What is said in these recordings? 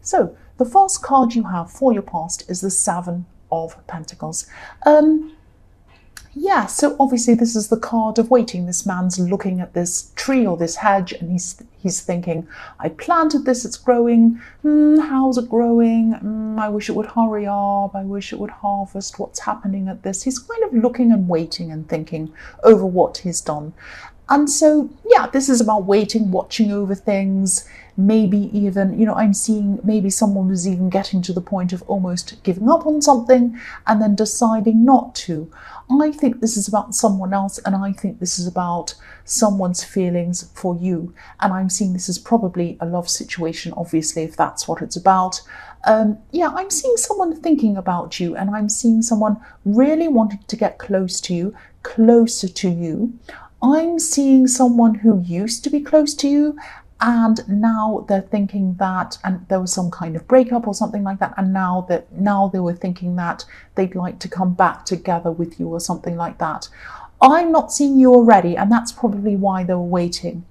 So the first card you have for your past is the Seven of Pentacles. Yeah, so obviously this is the card of waiting. This man's looking at this tree or this hedge and he's thinking, I planted this, it's growing. How's it growing? I wish it would hurry up. I wish it would harvest. What's happening at this? He's kind of looking and waiting and thinking over what he's done. And so, yeah, this is about waiting, watching over things, maybe even, I'm seeing maybe someone was even getting to the point of almost giving up on something and then deciding not to. I think this is about someone else, and I think this is about someone's feelings for you. And I'm seeing this as probably a love situation, obviously, if that's what it's about. Yeah, I'm seeing someone thinking about you, and I'm seeing someone really wanting to get close to you, closer to you. I'm seeing someone who used to be close to you and now they're thinking that, and there was some kind of breakup or something like that, and now they were thinking that they'd like to come back together with you or something like that. I'm not seeing you already, and that's probably why they were waiting.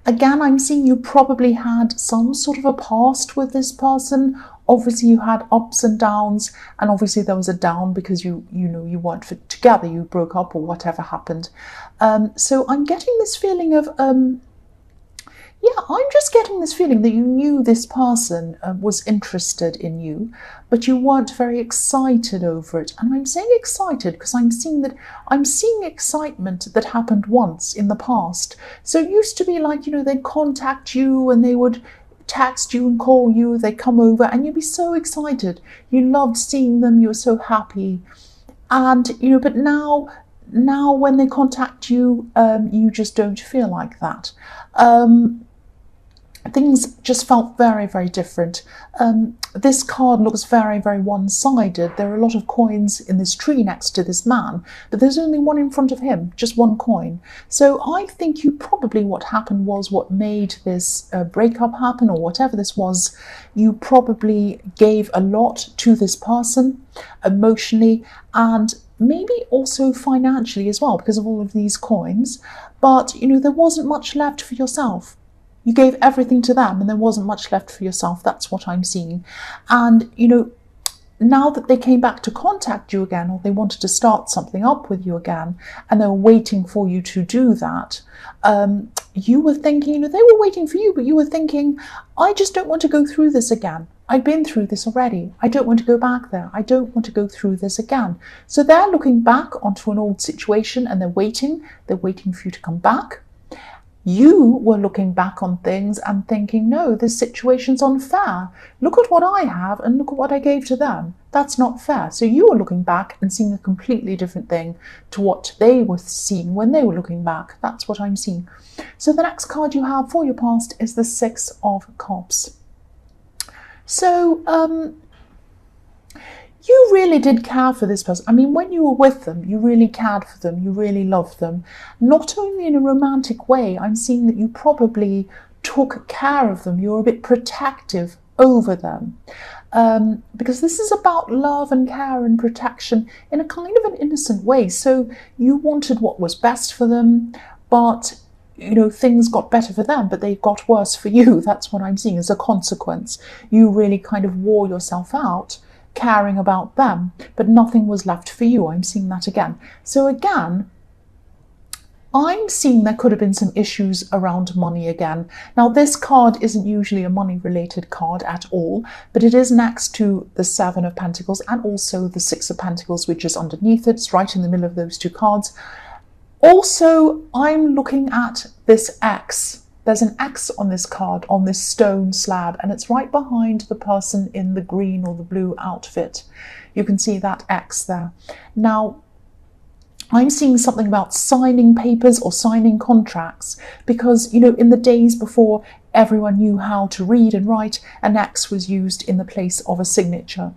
Again, I'm seeing you probably had some sort of a past with this person. Obviously, you had ups and downs, and obviously there was a down because you weren't together, you broke up or whatever happened. So I'm getting this feeling of, I'm just getting this feeling that you knew this person was interested in you, but you weren't very excited over it. And I'm saying excited because I'm seeing excitement that happened once in the past. So it used to be like, they'd contact you and they would text you and call you, they'd come over and you'd be so excited. You loved seeing them, you were so happy. And, but now when they contact you, you just don't feel like that. Things just felt very, very different. This card looks very, very one-sided. There are a lot of coins in this tree next to this man, but there's only one in front of him, just one coin. So I think what happened was what made this breakup happen, or whatever this was, you probably gave a lot to this person emotionally and maybe also financially as well because of all of these coins. But, there wasn't much left for yourself. You gave everything to them and there wasn't much left for yourself. That's what I'm seeing. And, now that they came back to contact you again, or they wanted to start something up with you again, and they were waiting for you to do that, you were thinking, they were waiting for you, but you were thinking, I just don't want to go through this again. I've been through this already. I don't want to go back there. I don't want to go through this again. So they're looking back onto an old situation and they're waiting for you to come back. You were looking back on things and thinking, no, this situation's unfair. Look at what I have and look at what I gave to them. That's not fair. So you were looking back and seeing a completely different thing to what they were seeing when they were looking back. That's what I'm seeing. So the next card you have for your past is the Six of Cups. So, you really did care for this person. I mean, when you were with them, you really cared for them. You really loved them. Not only in a romantic way, I'm seeing that you probably took care of them. You were a bit protective over them. Because this is about love and care and protection in a kind of an innocent way. So you wanted what was best for them, but things got better for them, but they got worse for you. That's what I'm seeing as a consequence. You really kind of wore yourself out, caring about them, but nothing was left for you. I'm seeing that again. So again, I'm seeing there could have been some issues around money again. Now, this card isn't usually a money-related card at all, but it is next to the Seven of Pentacles and also the Six of Pentacles, which is underneath it. It's right in the middle of those two cards. Also, I'm looking at this X. There's an X on this card, on this stone slab, and it's right behind the person in the green or the blue outfit. You can see that X there. Now, I'm seeing something about signing papers or signing contracts because, in the days before everyone knew how to read and write, an X was used in the place of a signature.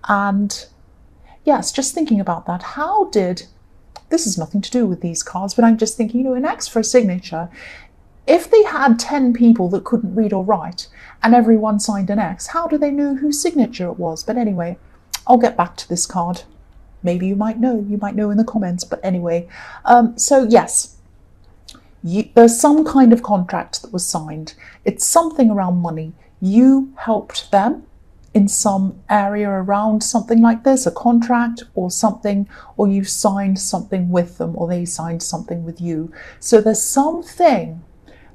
And yes, just thinking about that, this has nothing to do with these cards, but I'm just thinking, an X for a signature. If they had 10 people that couldn't read or write and everyone signed an X, how do they know whose signature it was? But anyway, I'll get back to this card. Maybe you might know in the comments, but anyway. So yes, there's some kind of contract that was signed. It's something around money. you helped them in some area around something like this, a contract or something, or you signed something with them, or they signed something with you. So there's something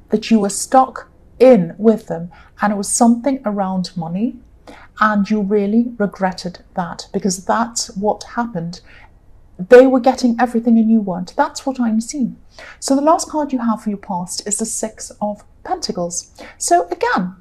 that you were stuck in with them, and it was something around money, and you really regretted that, because that's what happened. They were getting everything and you weren't. That's what I'm seeing. So the last card you have for your past is the Six of Pentacles. So again,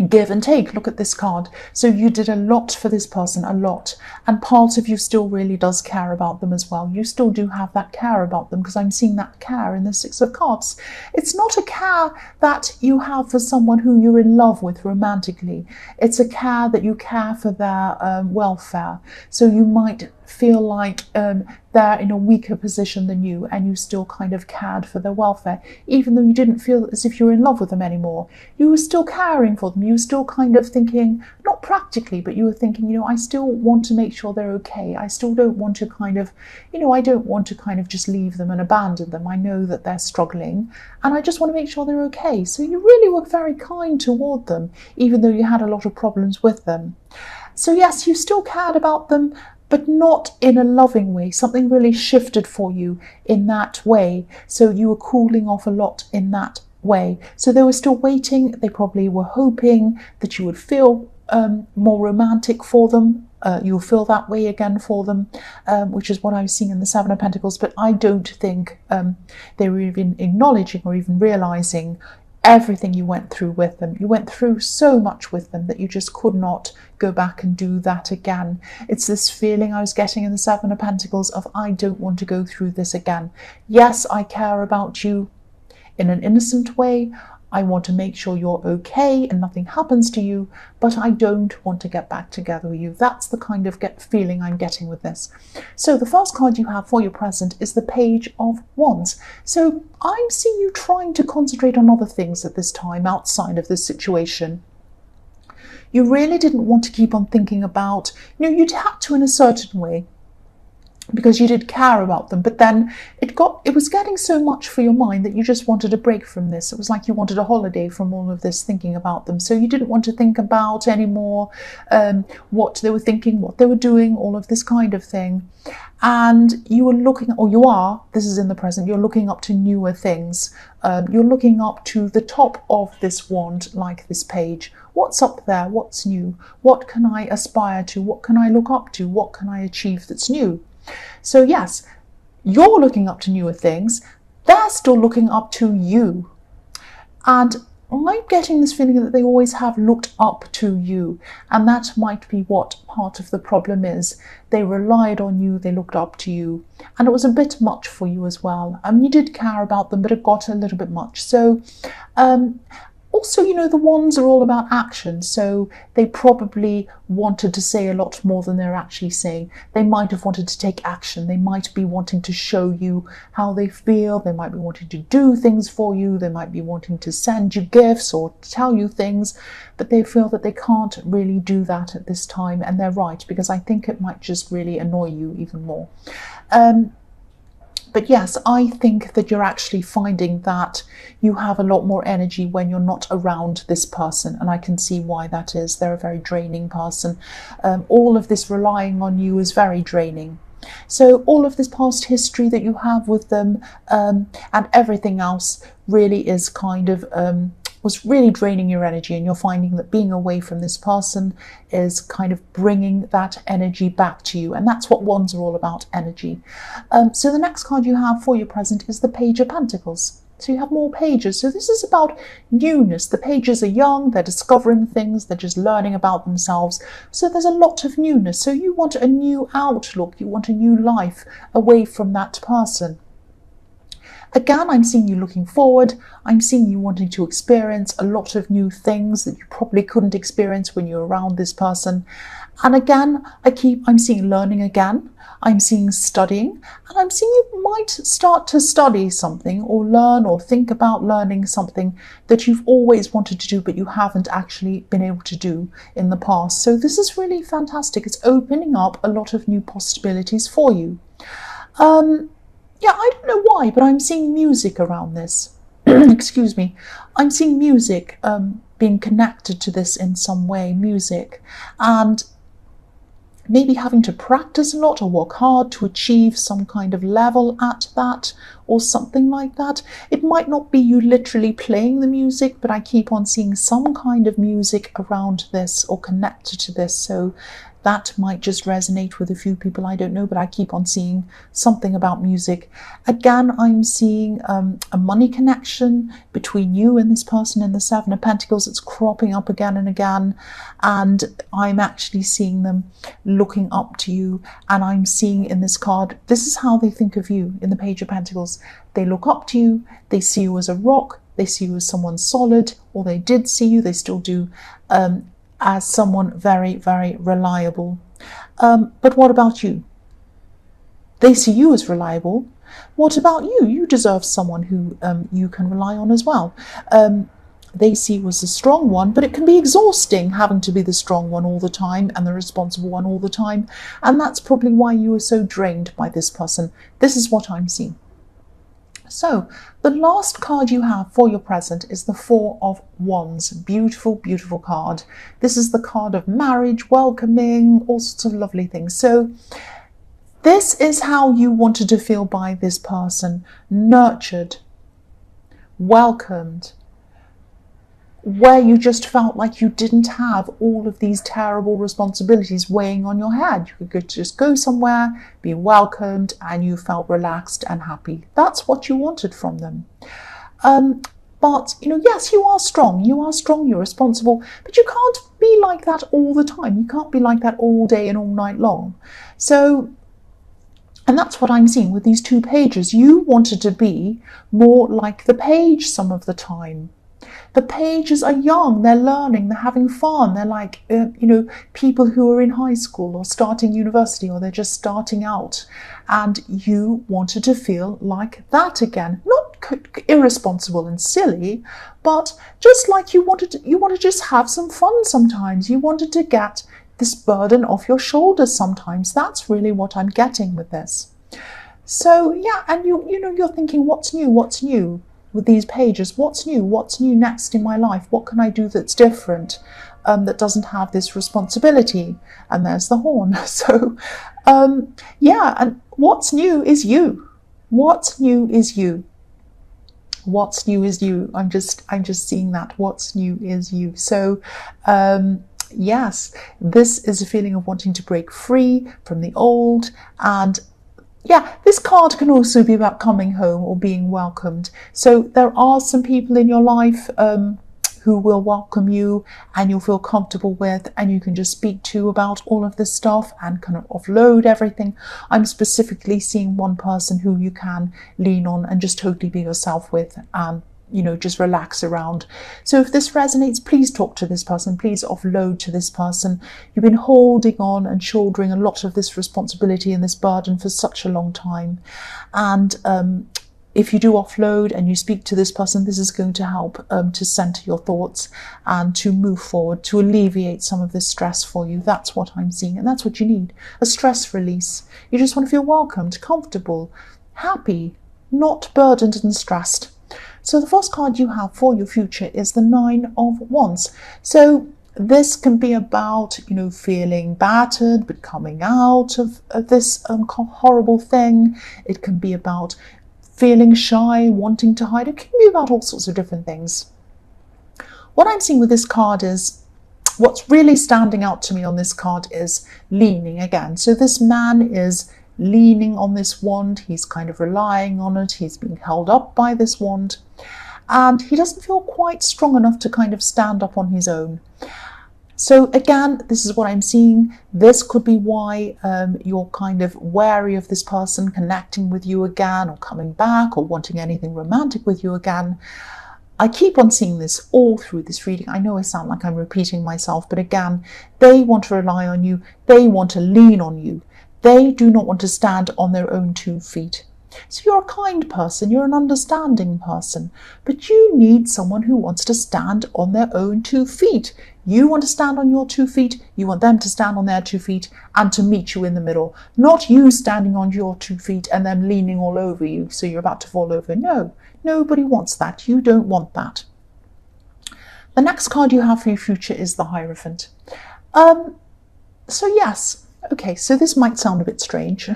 give and take. Look at this card. So you did a lot for this person, a lot, and part of you still really does care about them as well. You still do have that care about them, because I'm seeing that care in the Six of Cups. It's not a care that you have for someone who you're in love with romantically. It's a care that you care for their welfare. So you might feel like they're in a weaker position than you, and you still kind of cared for their welfare, even though you didn't feel as if you were in love with them anymore. You were still caring for them. You were still kind of thinking, not practically, but you were thinking, I still want to make sure they're okay. I still don't want to kind of, I don't want to kind of just leave them and abandon them. I know that they're struggling, and I just want to make sure they're okay. So you really were very kind toward them, even though you had a lot of problems with them. So yes, you still cared about them, but not in a loving way. Something really shifted for you in that way. So you were cooling off a lot in that way. So they were still waiting. They probably were hoping that you would feel more romantic for them. You'll feel that way again for them, which is what I was seeing in the Seven of Pentacles. But I don't think they were even acknowledging or even realizing everything you went through with them. You went through so much with them that you just could not go back and do that again. It's this feeling I was getting in the Seven of Pentacles of, I don't want to go through this again. Yes, I care about you in an innocent way. I want to make sure you're okay and nothing happens to you, but I don't want to get back together with you. That's the kind of feeling I'm getting with this. So the first card you have for your present is the Page of Wands. So I'm seeing you trying to concentrate on other things at this time outside of this situation. You really didn't want to keep on thinking about, you'd had to in a certain way, because you did care about them, but then it was getting so much for your mind that you just wanted a break from this. It was like you wanted a holiday from all of this thinking about them. So you didn't want to think about anymore what they were thinking, what they were doing, all of this kind of thing. And you were looking, or you are, this is in the present, you're looking up to newer things. You're looking up to the top of this wand, like this page. What's up there? What's new? What can I aspire to? What can I look up to? What can I achieve that's new? So yes, you're looking up to newer things. They're still looking up to you. And I'm getting this feeling that they always have looked up to you. And that might be what part of the problem is. They relied on you, they looked up to you. And it was a bit much for you as well. You did care about them, but it got a little bit much. So also, the wands are all about action, so they probably wanted to say a lot more than they're actually saying. They might have wanted to take action. They might be wanting to show you how they feel. They might be wanting to do things for you. They might be wanting to send you gifts or tell you things, but they feel that they can't really do that at this time, and they're right, because I think it might just really annoy you even more. But yes, I think that you're actually finding that you have a lot more energy when you're not around this person. And I can see why that is. They're a very draining person. All of this relying on you is very draining. So all of this past history that you have with them and everything else really is kind of was really draining your energy, and you're finding that being away from this person is kind of bringing that energy back to you, and that's what wands are all about, energy. So the next card you have for your present is the Page of Pentacles. So you have more pages. So this is about newness. The pages are young, they're discovering things, they're just learning about themselves. So there's a lot of newness. So you want a new outlook, you want a new life away from that person. Again, I'm seeing you looking forward. I'm seeing you wanting to experience a lot of new things that you probably couldn't experience when you're around this person. And again, I'm seeing learning again. I'm seeing studying, and I'm seeing you might start to study something or learn or think about learning something that you've always wanted to do, but you haven't actually been able to do in the past. So this is really fantastic. It's opening up a lot of new possibilities for you. Yeah, I don't know why, but I'm seeing music around this. excuse me, I'm seeing music being connected to this in some way, music, and maybe having to practice a lot or work hard to achieve some kind of level at that or something like that. It might not be you literally playing the music, but I keep on seeing some kind of music around this or connected to this. So that might just resonate with a few people, I don't know, but I keep on seeing something about music. Again, I'm seeing a money connection between you and this person in the Seven of Pentacles. It's cropping up again and again, and I'm actually seeing them looking up to you, and I'm seeing in this card, this is how they think of you in the Page of Pentacles. They look up to you, they see you as a rock, they see you as someone solid, or they did see you, they still do, as someone very, very reliable. But what about you? They see you as reliable. What about you? You deserve someone who you can rely on as well. They see you as a strong one, but it can be exhausting having to be the strong one all the time and the responsible one all the time. And that's probably why you are so drained by this person. This is what I'm seeing. So the last card you have for your present is the Four of Wands. Beautiful, beautiful card. This is the card of marriage, welcoming, all sorts of lovely things. So this is how you wanted to feel by this person. Nurtured, welcomed, where you just felt like you didn't have all of these terrible responsibilities weighing on your head. You could just go somewhere, be welcomed, and you felt relaxed and happy. That's what you wanted from them. But, yes, you are strong, you're responsible, but you can't be like that all the time. You can't be like that all day and all night long. So, and that's what I'm seeing with these two pages. You wanted to be more like the page some of the time. The pages are young, they're learning, they're having fun. They're like, people who are in high school or starting university, or they're just starting out. And you wanted to feel like that again. Not irresponsible and silly, but just like you want to just have some fun sometimes. You wanted to get this burden off your shoulders sometimes. That's really what I'm getting with this. So, yeah, and you're thinking, what's new? With these pages, what's new next in my life? What can I do that's different, that doesn't have this responsibility? And there's the horn. So yeah, and what's new is you. What's new is you. What's new is you. I'm just seeing that. What's new is you. So yes, this is a feeling of wanting to break free from the old. And yeah, this card can also be about coming home or being welcomed. So there are some people in your life who will welcome you and you'll feel comfortable with, and you can just speak to about all of this stuff and kind of offload everything. I'm specifically seeing one person who you can lean on and just totally be yourself with, and just relax around. So if this resonates, please talk to this person, please offload to this person. You've been holding on and shouldering a lot of this responsibility and this burden for such a long time. And if you do offload and you speak to this person, this is going to help to center your thoughts and to move forward, to alleviate some of this stress for you. That's what I'm seeing, and that's what you need, a stress release. You just want to feel welcomed, comfortable, happy, not burdened and stressed. So the first card you have for your future is the Nine of Wands. So this can be about, feeling battered, but coming out of this horrible thing. It can be about feeling shy, wanting to hide. It can be about all sorts of different things. What I'm seeing with this card is, what's really standing out to me on this card is leaning again. So this man is leaning on this wand. He's kind of relying on it. He's being held up by this wand. And he doesn't feel quite strong enough to kind of stand up on his own. So again, this is what I'm seeing. This could be why you're kind of wary of this person connecting with you again, or coming back, or wanting anything romantic with you again. I keep on seeing this all through this reading. I know I sound like I'm repeating myself, but again, they want to rely on you. They want to lean on you. They do not want to stand on their own 2 feet. So you're a kind person, you're an understanding person, but you need someone who wants to stand on their own 2 feet. You want to stand on your 2 feet, you want them to stand on their 2 feet and to meet you in the middle. Not you standing on your 2 feet and them leaning all over you so you're about to fall over. No, nobody wants that. You don't want that. The next card you have for your future is the Hierophant. So yes, okay, so this might sound a bit strange.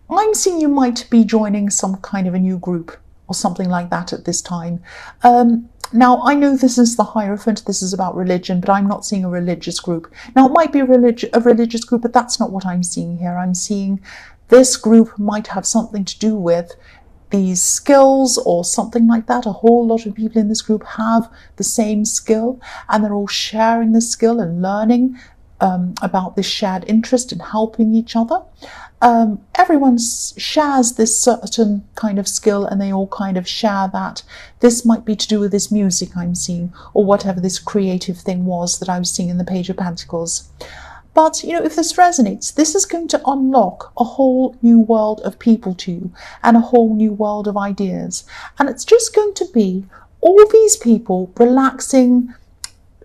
I'm seeing you might be joining some kind of a new group or something like that at this time. Now, I know this is the Hierophant, this is about religion, but I'm not seeing a religious group. Now, it might be a religious group, but that's not what I'm seeing here. I'm seeing this group might have something to do with these skills or something like that. A whole lot of people in this group have the same skill, and they're all sharing the skill and learning about this shared interest in helping each other. Everyone shares this certain kind of skill, and they all kind of share that. This might be to do with this music I'm seeing, or whatever this creative thing was that I was seeing in the Page of Pentacles. But, you know, if this resonates, this is going to unlock a whole new world of people to you and a whole new world of ideas. And it's just going to be all these people relaxing,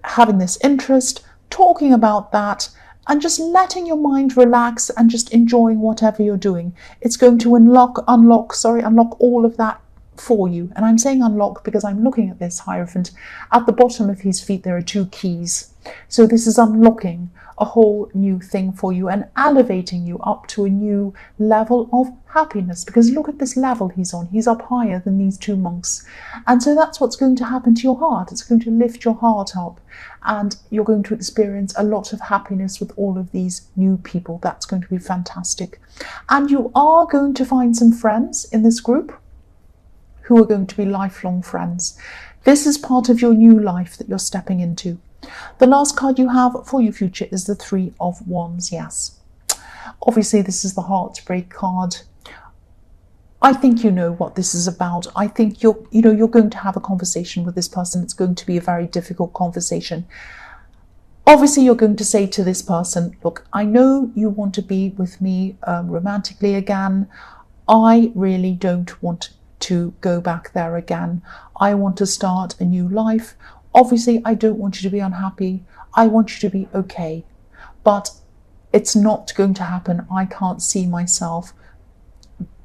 having this interest, talking about that, and just letting your mind relax and just enjoying whatever you're doing. It's going to unlock all of that for you. And I'm saying unlock because I'm looking at this Hierophant. At the bottom of his feet there are 2 keys. So this is unlocking a whole new thing for you and elevating you up to a new level of happiness, because look at this level he's on. He's up higher than these 2 monks. And so that's what's going to happen to your heart. It's going to lift your heart up, and you're going to experience a lot of happiness with all of these new people. That's going to be fantastic. And you are going to find some friends in this group who are going to be lifelong friends. This is part of your new life that you're stepping into. The last card you have for your future is the 3 of Wands. Yes, obviously this is the heartbreak card. I think you know what this is about. I think you're going to have a conversation with this person. It's going to be a very difficult conversation. Obviously, you're going to say to this person, look, I know you want to be with me romantically again. I really don't want to go back there again. I want to start a new life. Obviously, I don't want you to be unhappy. I want you to be okay. But it's not going to happen. I can't see myself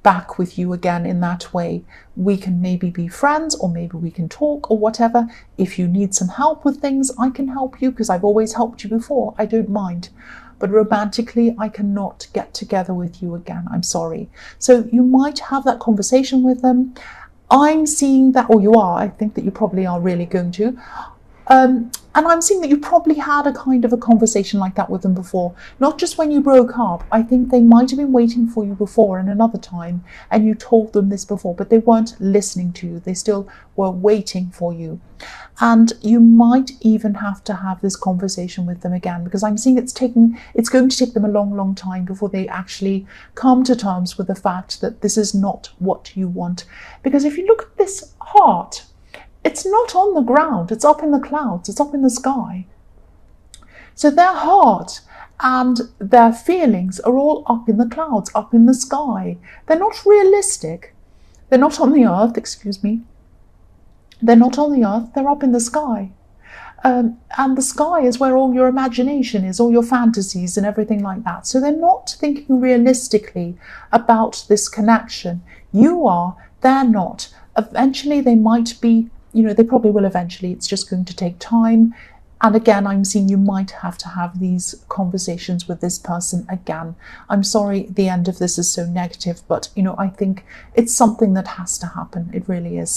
back with you again in that way. We can maybe be friends, or maybe we can talk or whatever. If you need some help with things, I can help you because I've always helped you before. I don't mind. But romantically, I cannot get together with you again. I'm sorry. So you might have that conversation with them. I'm seeing that, or you are, I think that you probably are really going to. And I'm seeing that you probably had a kind of a conversation like that with them before. Not just when you broke up. I think they might have been waiting for you before in another time, and you told them this before, but they weren't listening to you. They still were waiting for you. And you might even have to have this conversation with them again, because I'm seeing it's going to take them a long, long time before they actually come to terms with the fact that this is not what you want. Because if you look at this heart, it's not on the ground, it's up in the clouds, it's up in the sky. So their heart and their feelings are all up in the clouds, up in the sky. They're not realistic. They're not on the earth, excuse me. They're not on the earth, they're up in the sky. And the sky is where all your imagination is, all your fantasies and everything like that. So they're not thinking realistically about this connection. You are, they're not. Eventually they might be, they probably will eventually. It's just going to take time. And again, I'm seeing you might have to have these conversations with this person again. I'm sorry the end of this is so negative, but, I think it's something that has to happen. It really is.